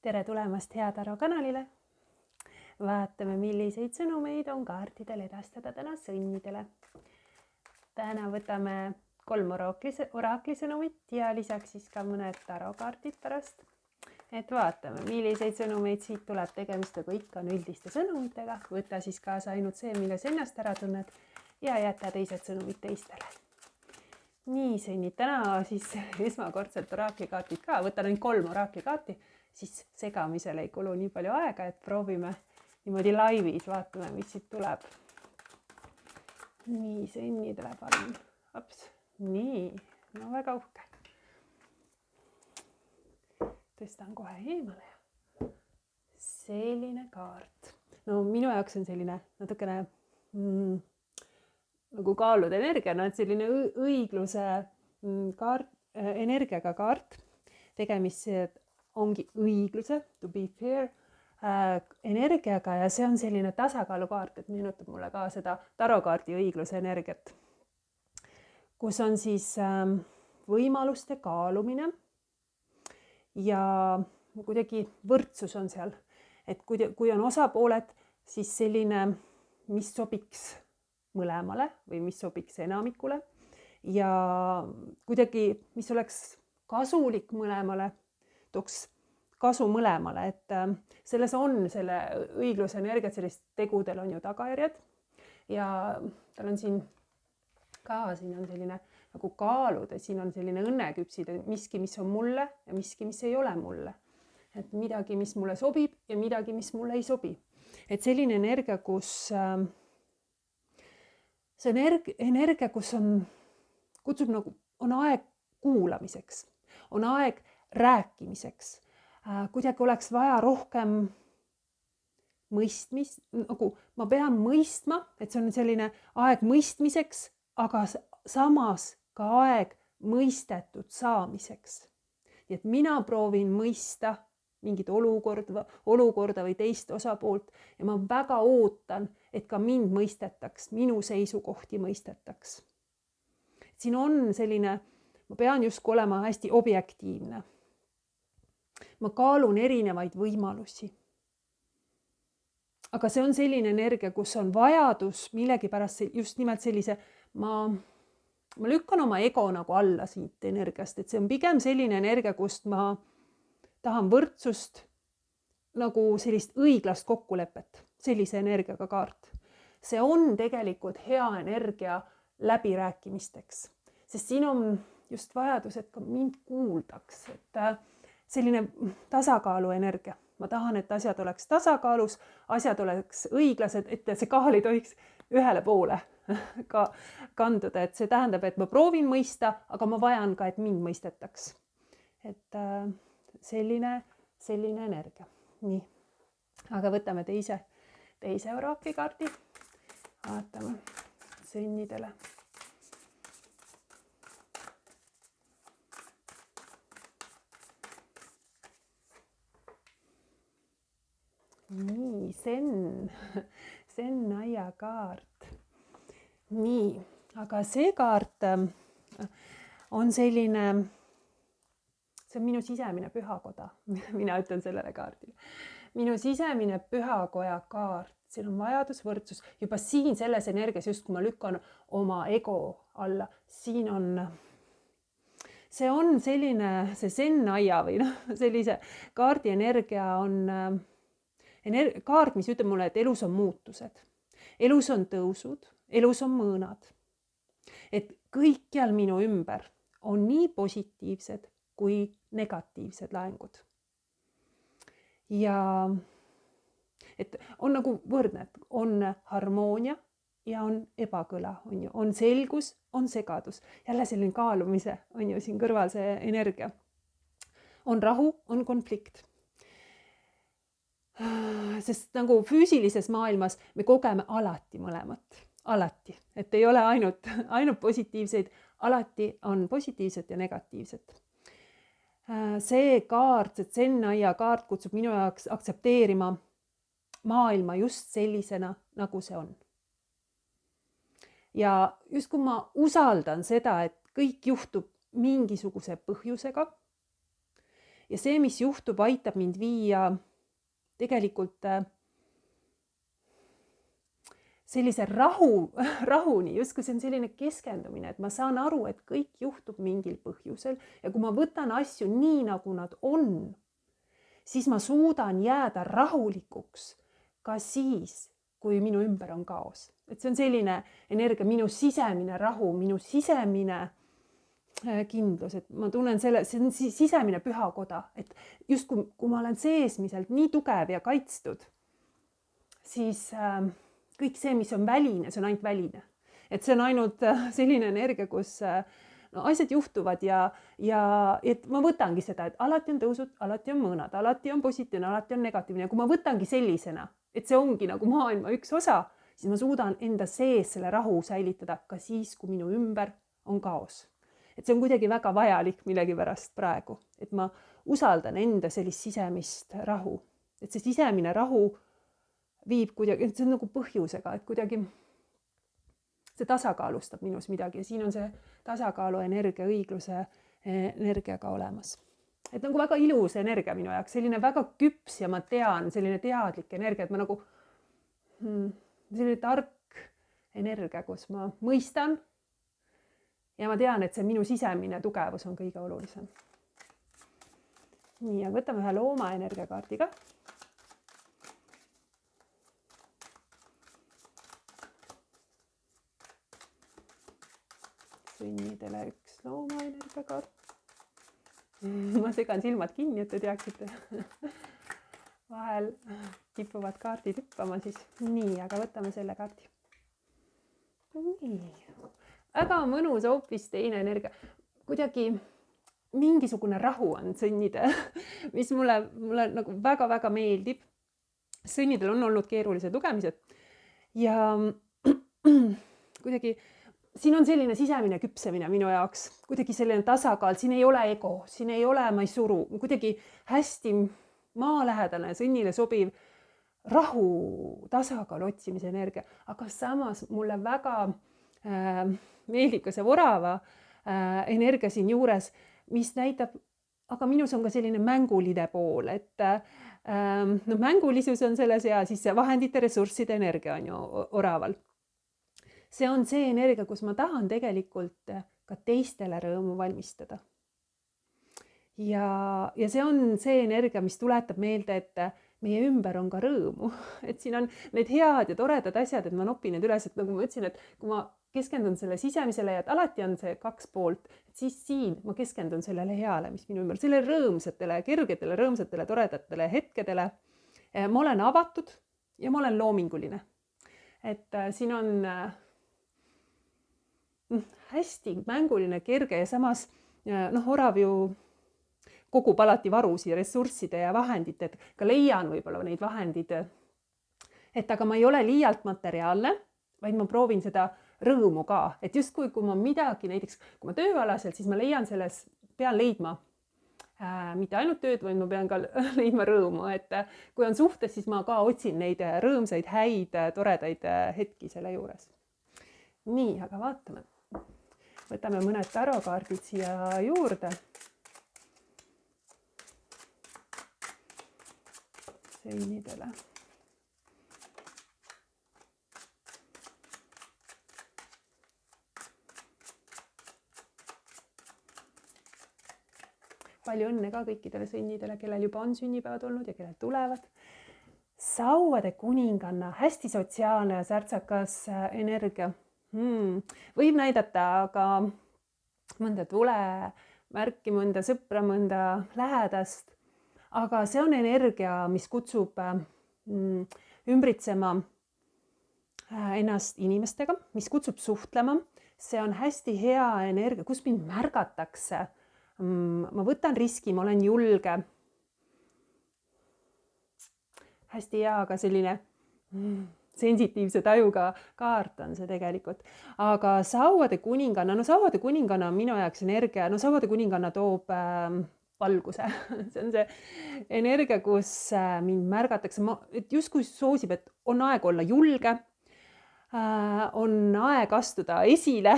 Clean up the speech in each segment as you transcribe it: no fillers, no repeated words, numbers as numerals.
Tere tulemast Hea Taro kanalile. Vaatame, milliseid sõnumeid on kaartidel edastada täna sõnnidele. Täna võtame 3 oraakli sõnumit ja lisaks siis ka mõned tarokaardid pärast. Et vaatame, milliseid sõnumeid siit tuleb. Tegemist nagu ikka on üldiste sõnumitega. Võta siis kaasa ainult see, milles ennast ära tunned ja jäta teised sõnumid teistele. Nii, sõnnid täna siis esmakordselt oraakli-kaardid ka. Võtan ainult 3 oraakli-kaarti, siis segamisele ei kulu nii palju aega, et proovime niimoodi laivis, vaatame, mis siit tuleb. Nii, sõnnidele palun. Ops, nii, no väga uhke. Tõstan kohe eemale ja selline kaart. No minu jaoks on selline natukene nagu kaalude energia, selline õigluse kaart, energiaga kaart. Tegemist ongi õigluse, to be fair, energiaga ja see on selline tasakaalukaart, et meenutab mulle ka seda tarokaardi õigluse energiat, kus on siis võimaluste kaalumine ja kuidagi võrdsus on seal, et kui on osapooled, siis selline, mis sobiks mõlemale või mis sobiks enamikule ja kuidagi, mis oleks kasulik mõlemale, tooks kasu mõlemale, et selles on selle õigluse energiat, sellist tegudel on ju tagajärjed ja tal on siin on selline nagu kaalud, et siin on selline õnneküpsid, miski, mis on mulle ja miski, mis ei ole mulle. Et midagi, mis mulle sobib ja midagi, mis mulle ei sobi. Et selline energia, kus see energia, kus kutsub nagu, on aeg kuulamiseks, on aeg rääkimiseks. Kuidagi oleks vaja rohkem mõistmist, nagu ma pean mõistma, et see on selline aeg mõistmiseks, aga samas ka aeg mõistetud saamiseks. Et mina proovin mõista mingit olukorda või teist osapoolt ja ma väga ootan, et ka mind mõistetaks, minu seisukohti mõistetaks. Siin on selline, ma pean justkui olema hästi objektiivne. Ma kaalun erinevaid võimalusi. Aga see on selline energia, kus on vajadus millegipärast just nimelt sellise, ma lükkan oma ego nagu alla siit energiast, et see on pigem selline energia, kust ma tahan võrdsust, nagu sellist õiglast kokkulepet, sellise energiaga kaart. See on tegelikult hea energia läbirääkimisteks, sest siin on just vajadus, et ka mind kuuldaks, et selline tasakaalu energia. Ma tahan, et asjad oleks tasakaalus, asjad oleks õiglased, et see kaal ei tohiks ühele poole ka kanduda, et see tähendab, et ma proovin mõista, aga ma vajan ka, et mind mõistetaks. Et selline energia. Nii, aga võtame teise oraakli-kaardi. Vaatame sõnnidele. Nii, Sen-aia kaart. Nii, aga see kaart on selline, see on minu sisemine pühakoda, mina ütlen sellele kaardile. Minu sisemine pühakoja kaart, siin on vajadus, võrdsus. Juba siin selles energias, just kui ma lükkan oma ego alla, siin on, see on selline, see Sen-aia või sellise kaardi energia on kaart, mis ütleb mulle, et elus on muutused, elus on tõusud, elus on mõõnad. Et kõikjal minu ümber on nii positiivsed kui negatiivsed laengud. Ja et on nagu võrdne, et on harmoonia ja on ebakõla, on selgus, on segadus. Jälle selline kaalumise on ju siin kõrval see energia. On rahu, on konflikt. Sest nagu füüsilises maailmas me kogeme alati mõlemat. Alati. Et ei ole ainult positiivseid, alati on positiivset ja negatiivset. See kaart, see Sen-aia kaart kutsub minu jaoks aktsepteerima maailma just sellisena, nagu see on. Ja just kui ma usaldan seda, et kõik juhtub mingisuguse põhjusega ja see, mis juhtub, aitab mind viia tegelikult sellise rahuni, justkui see on selline keskendumine, et ma saan aru, et kõik juhtub mingil põhjusel ja kui ma võtan asju nii, nagu nad on, siis ma suudan jääda rahulikuks ka siis, kui minu ümber on kaos. Et see on selline energia, minu sisemine rahu, minu sisemine kindlus, et ma tunnen see on sisemine pühakoda, et just kui ma olen seesmiselt nii tugev ja kaitstud, siis kõik see, mis on väline, see on ainult väline. Et see on ainult selline energia, kus asjad juhtuvad ja et ma võtangi seda, et alati on tõusud, alati on mõõnad, alati on positiivne, alati on negatiivne. Ja kui ma võtangi sellisena, et see ongi nagu maailma üks osa, siis ma suudan enda sees selle rahu säilitada ka siis, kui minu ümber on kaos. Et see on kuidagi väga vajalik millegipärast praegu, et ma usaldan enda sellist sisemist rahu. Et see sisemine rahu viib kuidagi, see on nagu põhjusega, et kuidagi see tasakaalustab minus midagi ja siin on see tasakaalu energia, õigluse energiaga olemas. Et nagu väga ilus energia minu jaoks, selline väga küps ja ma tean, selline teadlik energia, et ma nagu selline tark energia, kus ma mõistan ja ma tean, et see minu sisemine tugevus on kõige olulisem. Nii, ja võtame ühe looma energiakaardi ka. Sünnidele üks looma energiakaart. Ma segan silmad kinni, et te teaksite. Vahel kipuvad kaardid hüppama siis. Nii, aga võtame selle kaardi. Nii. Väga mõnus, hoopis teine energia. Kuidagi mingisugune rahu on sõnnide, mis mulle nagu väga-väga meeldib. Sõnnidel on olnud keerulised lugemised ja kuidagi siin on selline sisemine küpsemine minu jaoks, kuidagi selline tasakaal, siin ei ole ego, siin ei ole, ma ei suru, kuidagi hästi maalähedane, sõnnile sobiv rahu, tasakaal otsimise energia, aga samas mulle väga meeldib ka see orava energia siin juures, mis näitab, aga minus on ka selline mänguline pool, et mängulisus on selles ja siis see vahendite ressursside energia on ju oraval. See on see energia, kus ma tahan tegelikult ka teistele rõõmu valmistada. Ja see on see energia, mis tuletab meelde, et meie ümber on ka rõõmu, et siin on need head ja toredad asjad, et ma nopin need üles, et nagu ma ütlesin, et kui ma keskendun selle sisemisele ja et alati on see kaks poolt, et siis siin ma keskendun sellele heale, mis minu ümber, selle rõõmsatele, kergetele, rõõmsatele, toredatele hetkedele. Ma olen avatud ja ma olen loominguline. Et siin on hästi mänguline, kerge ja samas orav ju kogub alati varusi, ressursside ja vahendid, et ka leian võib-olla neid vahendid. Et aga ma ei ole liialt materiaalne, vaid ma proovin seda rõõmu ka, et justkui kui ma midagi, näiteks kui ma tööalaselt, siis ma leian selles, pean leidma mitte ainult tööd, vaid ma pean ka leidma rõõmu, et kui on suhtes, siis ma ka otsin neid rõõmsaid, häid, toredaid hetki selle juures. Nii, aga vaatame. Võtame mõned tarokaardid siia juurde. Sõnnidele. Palju õnne ka kõikidele sõnnidele, kellel juba on sünnipäevad olnud ja kellel tulevad. Sauade kuninganna, hästi sotsiaalne ja särtsakas energia. Võib näidata aga mõnda tulemärki, mõnda sõpra, mõnda lähedast, aga see on energia, mis kutsub ümbritsema ennast inimestega, mis kutsub suhtlema. See on hästi hea energia, kus mind märgatakse. Ma võtan riski, ma olen julge. Hästi hea, aga selline sensitiivse tajuga kaart on see tegelikult. Aga sauade kuninganna, sauade kuninganna on minu jaoks energia, sauade kuninganna toob valguse. See on see energia, kus mind märgatakse, et justkui soosib, et on aeg olla julge, on aeg astuda esile,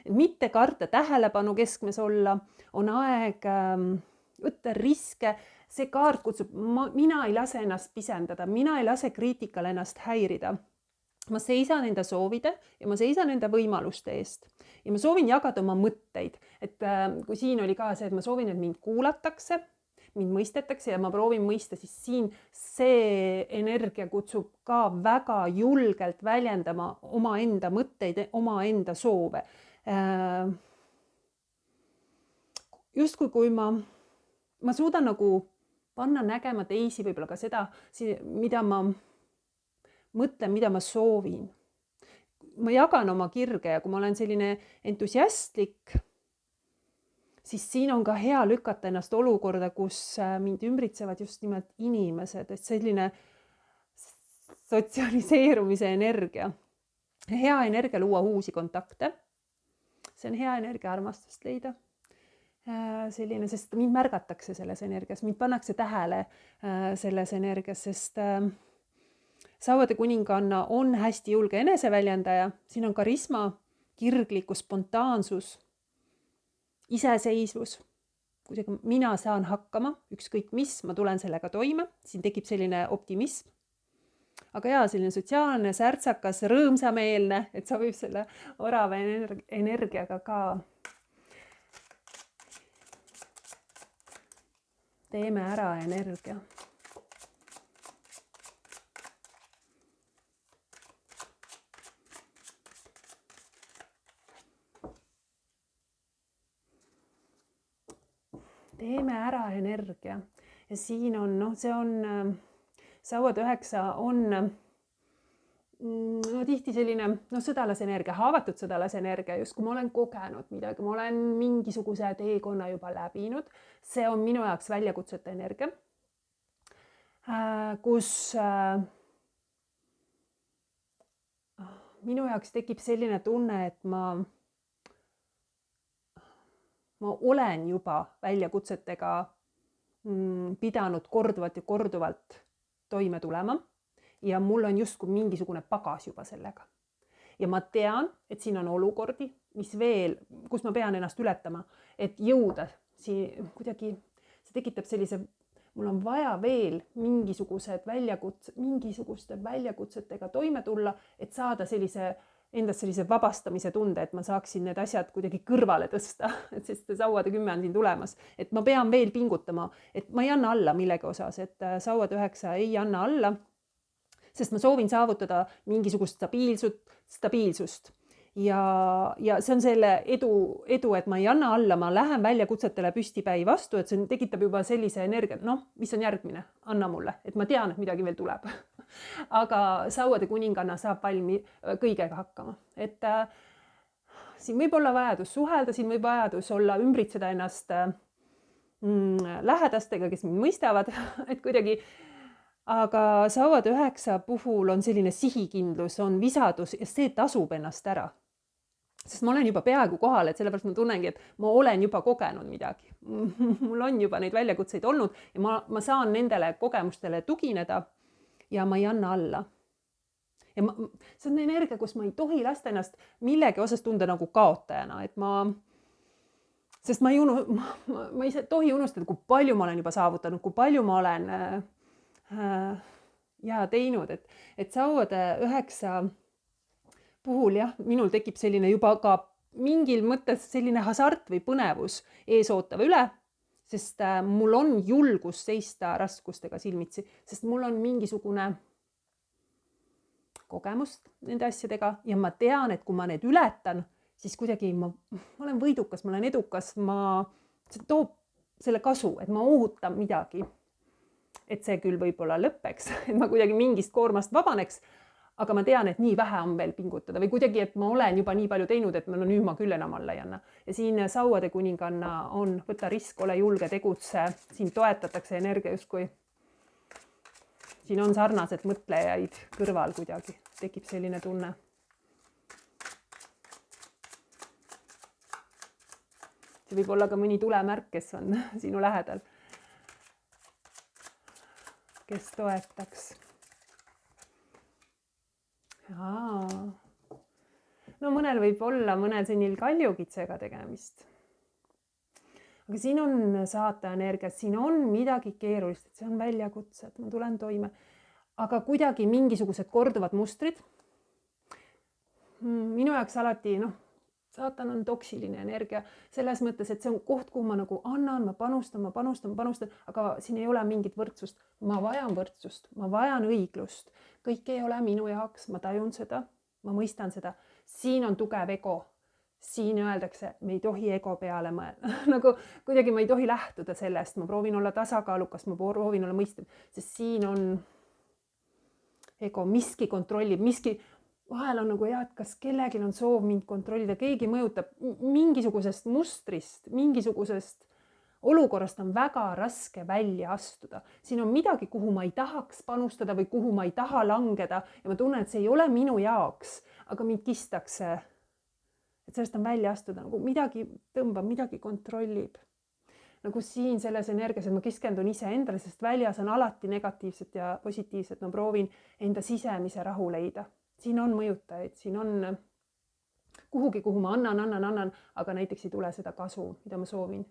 mitte karta tähelepanu keskmes olla, on aeg võtta riske. See kaart kutsub, mina ei lase ennast pisendada, mina ei lase kriitikal ennast häirida. Ma seisan enda soovide ja ma seisan enda võimaluste eest ja ma soovin jagada oma mõtteid, et kui siin oli ka see, et ma soovin, et mind kuulatakse, mind mõistetakse ja ma proovin mõista, siis siin see energia kutsub ka väga julgelt väljendama omaenda mõtteid, omaenda soove. Justkui kui ma suudan nagu panna nägema teisi võib-olla ka seda, mida ma mõtlen, mida ma soovin. Ma jagan oma kirge ja kui ma olen selline entusiastlik, siis siin on ka hea lükata ennast olukorda, kus mind ümbritsevad just nimelt inimesed, et selline sotsialiseerumise energia. Hea energia luua uusi kontakte. See on hea energia armastust leida. Selline, sest mind märgatakse selles energias, mind pannakse tähele selles energias, sest Sauade kuninganna on hästi julge eneseväljendaja, siin on karisma, kirglikkus, spontaansus, iseseisvus. Kuidagi mina saan hakkama, ükskõik mis, ma tulen sellega toime, siin tekib selline optimism. Aga jaa, selline sotsiaalne, särtsakas, rõõmsameelne, et sobib selle orava energiaga ka. Teeme ära energia. Teeme ära energia ja siin on, see on, Sauade 9 on tihti selline sõdalase energia, haavatud sõdalase energia, just kui ma olen kogenud midagi, ma olen mingisuguse teekonna juba läbinud, see on minu jaoks väljakutsete energia, kus minu jaoks tekib selline tunne, et ma olen juba väljakutsetega pidanud korduvalt ja korduvalt toime tulema ja mul on justkui mingisugune pagas juba sellega. Ja ma tean, et siin on olukordi, mis veel, kus ma pean ennast ületama, et jõuda siin kuidagi, see tekitab sellise, mul on vaja veel mingisuguste väljakutsetega toime tulla, et saada endast sellise vabastamise tunde, et ma saaksin need asjad kuidagi kõrvale tõsta, et sest Sauade 10 on siin tulemas, et ma pean veel pingutama, et ma ei anna alla millegi osas, et Sauade 9 ei anna alla, sest ma soovin saavutada mingisugust stabiilsust. Ja see on selle edu, et ma ei anna alla, ma lähen väljakutsetele püstipäi vastu, et see tekitab juba sellise energia, mis on järgmine, anna mulle, et ma tean, et midagi veel tuleb. Aga Sauade kuninganna saab kõigega hakkama. Et siin võib olla vajadus suhelda, siin võib vajadus olla ümbritseda ennast lähedastega, kes mind mõistavad, et kuidagi, aga Sauade 9 puhul on selline sihikindlus, on visadus ja see tasub ennast ära. Sest ma olen juba peaaegu kohal, et sellepärast ma tunnengi, et ma olen juba kogenud midagi. Mul on juba neid väljakutseid olnud ja ma saan nendele kogemustele tugineda ja ma ei anna alla. Ja see on energia, kus ma ei tohi lasta ennast millegi osas tunda nagu kaotajana, et sest ma ei tohi unustada, kui palju ma olen juba saavutanud, kui palju ma olen teinud, et Sauade 9 puhul minul tekib selline juba ka mingil mõttes selline hasart või põnevus eesootava üle, sest mul on julgus seista raskustega silmitsi, sest mul on mingisugune kogemust nende asjadega ja ma tean, et kui ma need ületan, siis kuidagi ma olen võidukas, ma olen edukas, see toob selle kasu, et ma ootan midagi, et see küll võib-olla lõpeks, et ma kuidagi mingist koormast vabaneks, aga ma tean, et nii vähe on veel pingutada või kuidagi, et ma olen juba nii palju teinud, et nüüd ma küll enam alla ei anna. Ja siin Sauade kuninganna on võtta risk, ole julge, tegutse, siin toetatakse energia justkui. Siin on sarnased mõtlejaid kõrval kuidagi, tekib selline tunne. See võib olla ka mõni tulemärk, kes on sinu lähedal, kes toetaks. Mõnel võib olla mõnel senil kaljukitsega tegemist. aga siin on saata energiat, siin on midagi keerulist, et see on väljakutse, et ma tulen toime. Aga kuidagi mingisugused korduvad mustrid. Minu jaoks alati, saatan on toksiline energia selles mõttes, et see on koht, kuhu ma nagu annan, ma panustan, aga siin ei ole mingit võrdsust. Ma vajan võrdsust, ma vajan õiglust. Kõik ei ole minu jaoks, ma tajun seda, ma mõistan seda. Siin on tugev ego. Siin öeldakse, me ei tohi ego peale mõelda. Nagu kuidagi ma ei tohi lähtuda sellest, ma proovin olla tasakaalukas, ma proovin olla mõistev, sest siin on ego, miski kontrollib, miski vahel on nagu et kas kellelgi on soov mind kontrollida, keegi mõjutab mingisugusest mustrist, mingisugusest olukorrast on väga raske välja astuda. Siin on midagi, kuhu ma ei tahaks panustada või kuhu ma ei taha langeda ja ma tunnen, et see ei ole minu jaoks, aga mind kistakse. Et sellest on välja astuda, nagu midagi tõmbab, midagi kontrollib. Nagu siin selles energias, et ma keskendun ise endale, sest väljas on alati negatiivset ja positiivset. Ma proovin enda sisemise rahu leida. Siin on mõjutajaid, siin on kuhugi, kuhu ma annan, aga näiteks ei tule seda kasu, mida ma soovin.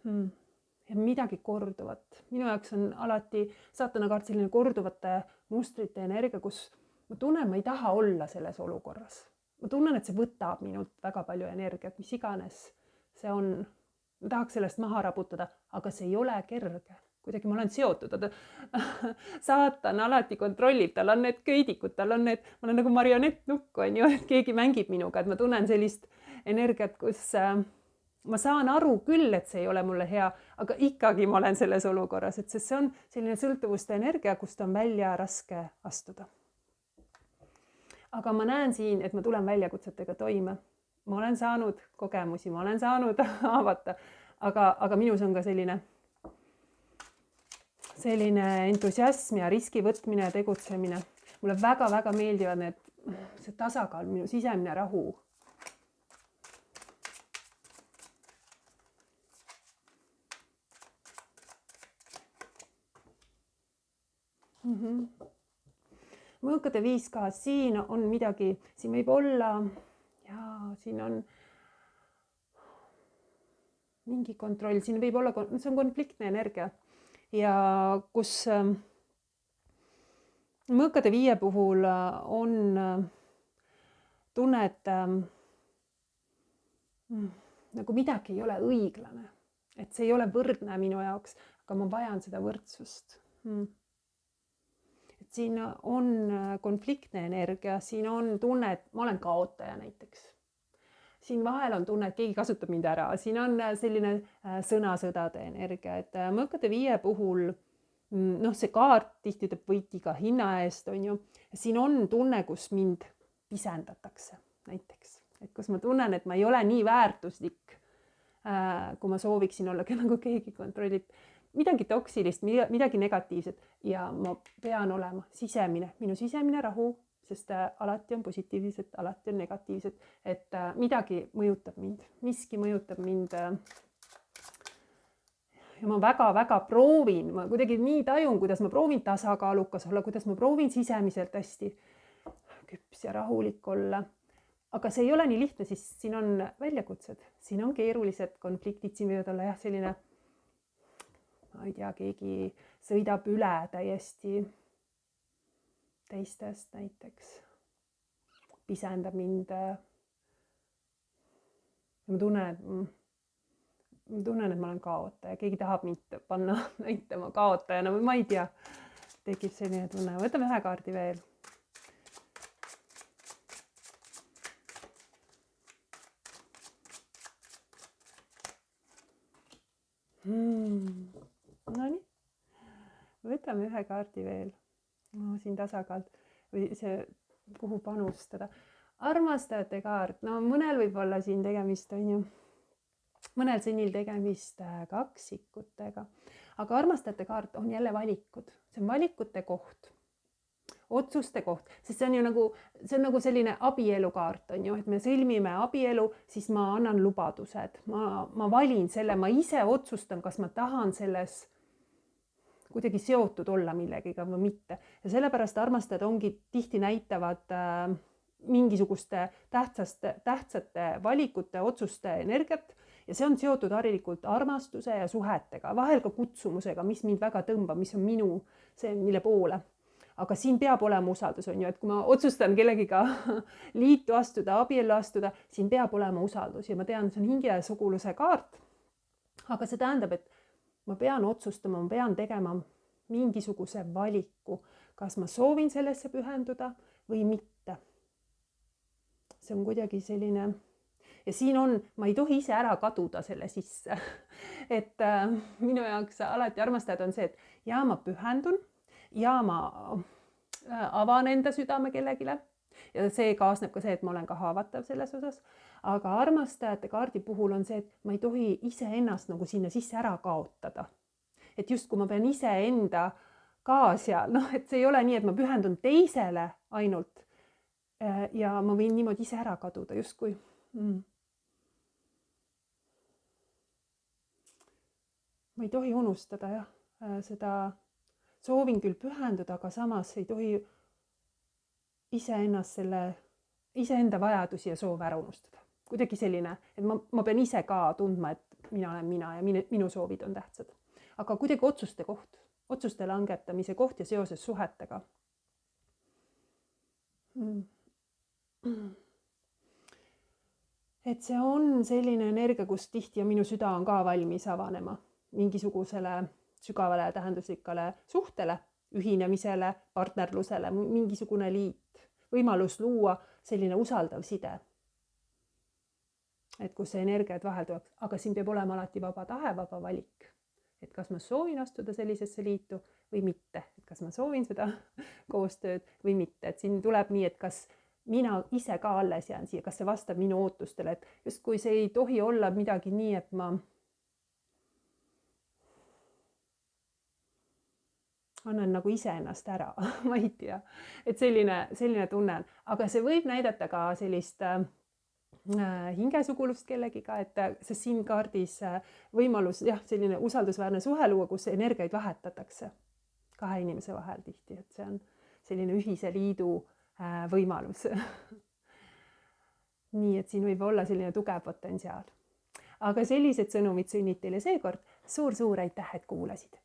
Ja midagi korduvat. Minu jaoks on alati saatanakaart selline korduvate mustrite energia, kus ma tunnen, ma ei taha olla selles olukorras. Ma tunnen, et see võtab minult väga palju energiat, mis iganes see on. Ma tahaks sellest maha raputada, aga see ei ole kerge. Kuidagi ma olen seotud. Saatan alati kontrollib, tal on need köidikud, tal on need, ma olen nagu marionettnukk, on ju, et keegi mängib minuga, et ma tunnen sellist energiat, kus ma saan aru küll, et see ei ole mulle hea, aga ikkagi ma olen selles olukorras, et see on selline sõltuvuste energia, kust on välja raske astuda. Aga ma näen siin, et ma tulen väljakutsetega toime. Ma olen saanud kogemusi, ma olen saanud haavata, aga minus on ka selline entusiasm ja riski võtmine ja tegutsemine. Mulle väga-väga meeldivad see tasakaal, minu sisemine rahu. Mõõkade 5K, siin on midagi, siin võib olla, siin on mingi kontroll, siin võib olla, see on konfliktne energia ja kus mõõkade 5 puhul on tunne, et nagu midagi ei ole õiglane, et see ei ole võrdne minu jaoks, aga ma vajan seda võrdsust. Siin on konfliktne energia, siin on tunne, et ma olen kaotaja näiteks. Siin vahel on tunne, et keegi kasutab mind ära. Siin on selline sõnasõdade energia, et mõõkade 5 puhul, see kaart tihti ütleb võit iga hinna eest, on ju. Siin on tunne, kus mind pisendatakse näiteks. Et kus ma tunnen, et ma ei ole nii väärtuslik, kui ma sooviksin olla, nagu keegi kontrollib. Midagi toksilist, midagi negatiivset ja ma pean olema minu sisemine rahu, sest alati on positiivset, alati on negatiivset, et midagi mõjutab mind, miski mõjutab mind. Ja ma väga-väga proovin, ma kuidagi nii tajun, kuidas ma proovin tasakaalukas olla, kuidas ma proovin sisemiselt hästi küps ja rahulik olla. Aga see ei ole nii lihtne, siis siin on väljakutsed, siin on keerulised konfliktid, siin võivad olla selline ma ei tea, keegi sõidab üle täiesti teistest näiteks, pisendab mind. Ma tunnen, et ma olen kaotaja, keegi tahab mind panna näitama kaotajana või ma ei tea, tekib selline tunne. Võtame ühe kaardi veel. Nonii, võtame ühe kaardi veel. Siin tasakaal või see, kuhu panustada. Armastajate kaart, mõnel võib olla siin tegemist, on ju. Mõnel sinnil tegemist kaksikutega. Aga armastajate kaart on jälle valikud. See on valikute koht, otsuste koht, sest see on nagu selline abielukaart, on ju, et me sõlmime abielu, siis ma annan lubadused. Ma valin selle, ma ise otsustan, kas ma tahan selles kuidagi seotud olla millegiga või mitte. Ja sellepärast armastajad ongi tihti näitavad mingisuguste tähtsate valikute, otsuste energiat ja see on seotud harilikult armastuse ja suhetega, vahel ka kutsumusega, mis mind väga tõmbab, mis on minu, see, mille poole. Aga siin peab olema usaldus, on ju, et kui ma otsustan kellegiga liitu astuda, abiellu astuda, siin peab olema usaldus ja ma tean, see on hingesuguluse kaart. Aga see tähendab, et ma pean otsustama, ma pean tegema mingisuguse valiku, kas ma soovin sellesse pühenduda või mitte. See on kuidagi selline, ja siin on, ma ei tohi ise ära kaduda selle sisse. Et minu jaoks alati armastajad on see, et ja ma pühendun ja ma avan enda südame kellegile ja see kaasneb ka see, et ma olen ka haavatav selles osas. Aga armastajate kaardi puhul on see, et ma ei tohi iseennast nagu sinna sisse ära kaotada. Et just kui ma pean iseenda ka seal, et see ei ole nii, et ma pühendun teisele ainult ja ma võin niimoodi ise ära kaduda justkui. Ma ei tohi unustada seda, soovin küll pühenduda, aga samas ei tohi iseenda vajadusi ja soove ära unustada. Kuidagi selline, et ma pean ise ka tundma, et mina olen mina ja minu soovid on tähtsad. Aga kuidagi otsuste koht, otsuste langetamise koht ja seoses suhetega. Et see on selline energia, kus tihti ja minu süda on ka valmis avanema mingisugusele sügavale ja tähenduslikale suhtele, ühinemisele, partnerlusele, mingisugune liit, võimalus luua selline usaldav side. Et kus see energiat vahel tuleb, aga siin peab olema alati vaba tahe, vaba valik. Et kas ma soovin astuda sellisesse liitu või mitte, et kas ma soovin seda koostööd või mitte, et siin tuleb nii, et kas mina ise ka alles jään siia, kas see vastab minu ootustele, et just kui see ei tohi olla midagi nii, et ma annan nagu iseennast ära, ma ei tea, et selline tunne on, aga see võib näidata ka sellist hingesugulust kellegiga, et sest siin kaardis võimalus selline usaldusväärne suhe luua, kus energiaid vahetatakse kahe inimese vahel tihti, et see on selline ühise liidu võimalus. Nii, et siin võib olla selline tugev potentsiaal. Aga sellised sõnumid sünnid teile seekord. Suur-suur aitäh, et kuulasid!